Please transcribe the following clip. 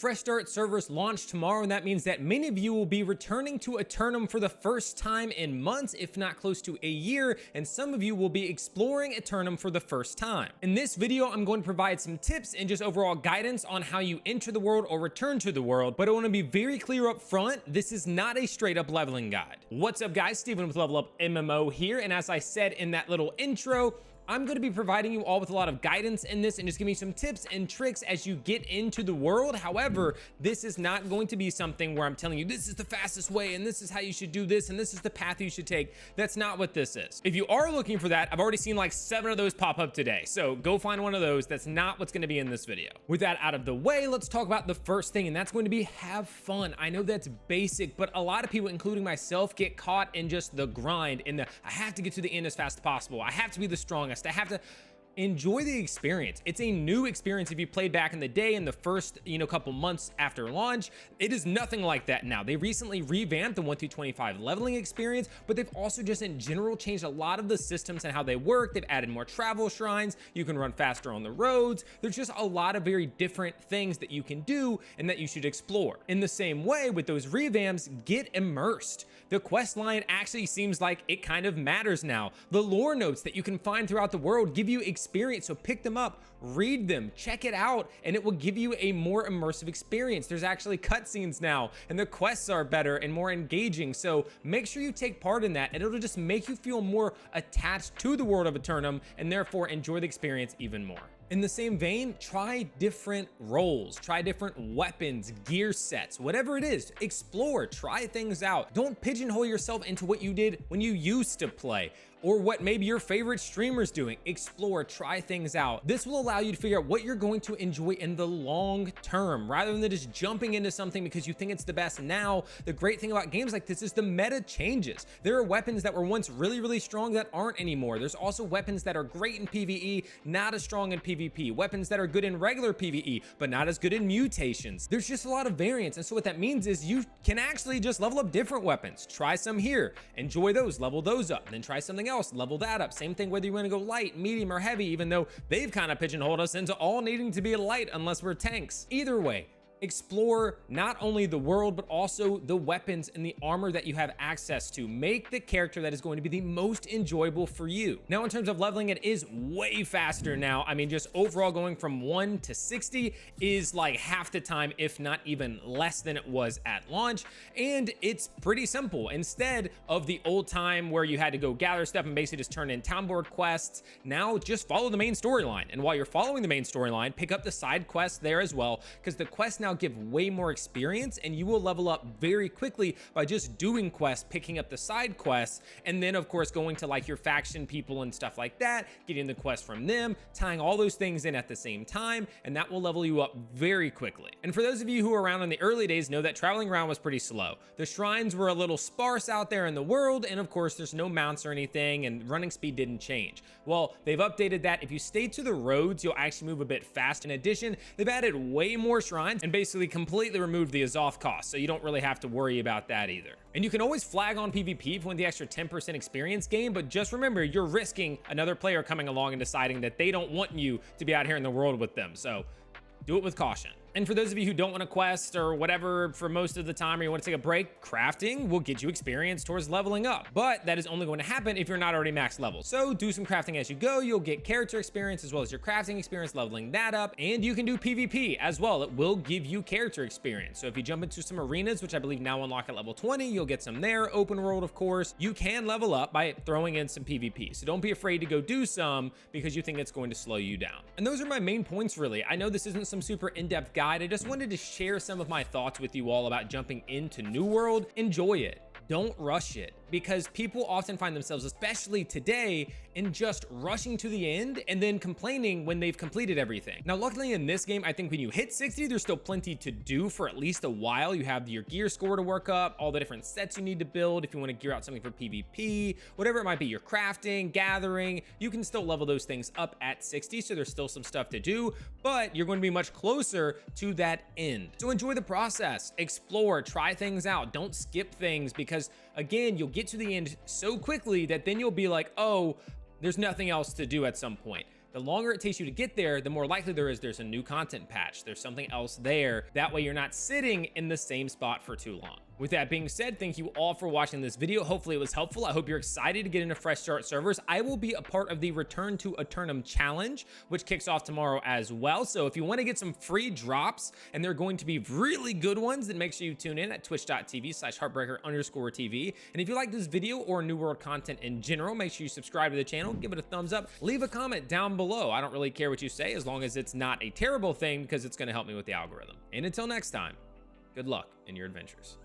Fresh Start servers launch tomorrow, and that means that many of you will be returning to Aeternum for the first time in months, if not close to a year, and some of you will be exploring Aeternum for the first time. In this video, I'm going to provide some tips and just overall guidance on how you enter the world or return to the world, but I want to be very clear up front, this is not a straight up leveling guide. What's up guys, Steven with Level Up MMO here, and as I said in that little intro, I'm going to be providing you all with a lot of guidance in this and just giving you some tips and tricks as you get into the world. However, this is not going to be something where I'm telling you this is the fastest way and this is how you should do this and this is the path you should take. That's not what this is. If you are looking for that, I've already seen like 7 of those pop up today. So go find one of those. That's not what's going to be in this video. With that out of the way, let's talk about the first thing, and that's going to be have fun. I know that's basic, but a lot of people, including myself, get caught in just the grind, in the I have to get to the end as fast as possible. I have to be the strongest. I have to enjoy the experience. It's a new experience. If you played back in the day in the first, couple months after launch, it is nothing like that now. They recently revamped the 1 through 25 leveling experience, but they've also just in general changed a lot of the systems and how they work. They've added more travel shrines. You can run faster on the roads. There's just a lot of very different things that you can do and that you should explore. In the same way, with those revamps, get immersed. The quest line actually seems like it kind of matters now. The lore notes that you can find throughout the world give you experience, so pick them up, read them, check it out, and it will give you a more immersive experience. There's actually cutscenes now, and the quests are better and more engaging, so make sure you take part in that, and it'll just make you feel more attached to the world of Aeternum, and therefore enjoy the experience even more. In the same vein, try different roles, try different weapons, gear sets, whatever it is, explore, try things out. Don't pigeonhole yourself into what you did when you used to play, or what maybe your favorite streamer's doing. Explore, try things out. This will allow you to figure out what you're going to enjoy in the long term, rather than just jumping into something because you think it's the best now. The great thing about games like this is the meta changes. There are weapons that were once really, really strong that aren't anymore. There's also weapons that are great in PvE, not as strong in PvP. Weapons that are good in regular PvE, but not as good in mutations. There's just a lot of variance, and so what that means is you can actually just level up different weapons. Try some here, enjoy those, level those up, then try something else, level that up. Same thing whether you want to go light, medium, or heavy, even though they've kind of pigeonholed us into all needing to be light unless we're tanks. Either way, explore not only the world, but also the weapons and the armor that you have access to. Make the character that is going to be the most enjoyable for you. Now, in terms of leveling, it is way faster now. I mean, just overall going from 1 to 60 is like half the time, if not even less than it was at launch. And it's pretty simple. Instead of the old time where you had to go gather stuff and basically just turn in town board quests, now just follow the main storyline. And while you're following the main storyline, pick up the side quests there as well, because the quests now give way more experience, and you will level up very quickly by just doing quests, picking up the side quests, and then of course going to like your faction people and stuff like that, getting the quest from them, tying all those things in at the same time, and that will level you up very quickly. And for those of you who were around in the early days know that traveling around was pretty slow. The shrines were a little sparse out there in the world, and of course there's no mounts or anything, and running speed didn't change. Well, they've updated that. If you stay to the roads, you'll actually move a bit fast. In addition, they've added way more shrines and basically completely removed the Azoth cost, so you don't really have to worry about that either. And you can always flag on PvP if you want the extra 10% experience gain, but just remember, you're risking another player coming along and deciding that they don't want you to be out here in the world with them, so do it with caution. And for those of you who don't want to quest or whatever for most of the time, or you want to take a break, crafting will get you experience towards leveling up. But that is only going to happen if you're not already max level. So do some crafting as you go. You'll get character experience as well as your crafting experience, leveling that up. And you can do PvP as well. It will give you character experience. So if you jump into some arenas, which I believe now unlock at level 20, you'll get some there. Open world, of course. You can level up by throwing in some PvP. So don't be afraid to go do some because you think it's going to slow you down. And those are my main points, really. I know this isn't some super in-depth guide. I just wanted to share some of my thoughts with you all about jumping into New World. Enjoy it. Don't rush it, because people often find themselves, especially today, in just rushing to the end and then complaining when they've completed everything. Now, luckily in this game, I think when you hit 60, there's still plenty to do for at least a while. You have your gear score to work up, all the different sets you need to build. If you want to gear out something for PvP, whatever it might be, your crafting, gathering, you can still level those things up at 60. So there's still some stuff to do, but you're going to be much closer to that end. So enjoy the process, explore, try things out. Don't skip things, because again, you'll get to the end so quickly that then you'll be like, oh, there's nothing else to do at some point. The longer it takes you to get there, the more likely there's a new content patch, there's something else there. That way you're not sitting in the same spot for too long. With that being said, thank you all for watching this video. Hopefully it was helpful. I hope you're excited to get into Fresh Start servers. I will be a part of the Return to Aeternum challenge, which kicks off tomorrow as well. So if you want to get some free drops, and they're going to be really good ones, then make sure you tune in at twitch.tv/heartbreaker_TV. And if you like this video or New World content in general, make sure you subscribe to the channel, give it a thumbs up, leave a comment down below. I don't really care what you say as long as it's not a terrible thing, because it's going to help me with the algorithm. And until next time, good luck in your adventures.